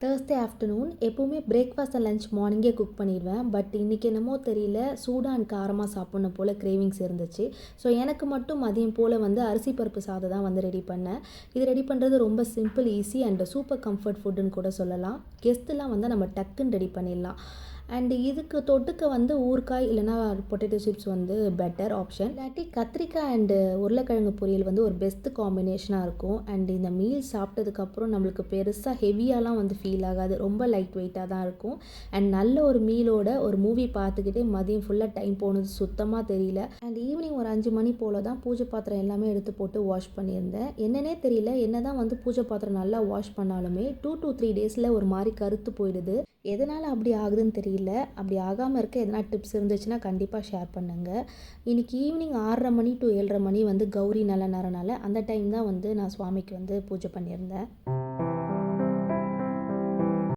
Thursday afternoon எப்போவுமே breakfast and lunch மார்னிங்கே cook பண்ணிடுவேன். பட் இன்றைக்கி என்னமோ தெரியல, சூடாக அண்ட் காரமாக சாப்பிட்ணும் போல் கிரேவிங்ஸ் இருந்துச்சு. ஸோ எனக்கு மட்டும் மதியம் போல் வந்து அரிசி பருப்பு சாதம் தான் வந்து ரெடி பண்ணேன். இது ரெடி பண்ணுறது ரொம்ப simple, easy and super comfort ஃபுட்டுன்னு கூட சொல்லலாம். கெஸ்ட்டுலாம் வந்து நம்ம டக்குன்னு ரெடி பண்ணிடலாம். அண்ட் இதுக்கு தொட்டுக்க வந்து ஊறுகாய் இல்லைனா பொட்டேட்டோ சிப்ஸ் வந்து பெட்டர் ஆப்ஷன். இல்லாட்டி கத்திரிக்காய் அண்டு உருளைக்கிழங்கு பொரியல் வந்து ஒரு பெஸ்ட்டு காம்பினேஷனாக இருக்கும். அண்ட் இந்த மீல் சாப்பிட்டதுக்கப்புறம் நம்மளுக்கு பெருசாக ஹெவியாலாம் வந்து ஃபீல் ஆகாது, ரொம்ப லைட் வெயிட்டாக தான் இருக்கும். அண்ட் நல்ல ஒரு மீலோட ஒரு மூவி பார்த்துக்கிட்டே மதியம் ஃபுல்லாக டைம் போனது சுத்தமாக தெரியல. அண்ட் ஈவினிங் ஒரு 5 மணி போல் தான் பூஜை பாத்திரம் எல்லாமே எடுத்து போட்டு வாஷ் பண்ணியிருந்தேன். என்னன்னே தெரியல, என்ன தான் வந்து பூஜை பாத்திரம் நல்லா வாஷ் பண்ணாலுமே 2 to 3 டேஸில் ஒரு மாதிரி கருத்து போயிடுது. எதனால் அப்படி ஆகுதுன்னு தெரியல. அப்படி ஆகாமல் இருக்க எதனா டிப்ஸ் இருந்துச்சுன்னா கண்டிப்பாக ஷேர் பண்ணுங்கள். இன்றைக்கி ஈவினிங் 6:30 மணி to 7:30 மணி வந்து கௌரி நல்ல நேரனால அந்த டைம் தான் வந்து நான் சுவாமிக்கு வந்து பூஜை பண்ணியிருந்தேன்.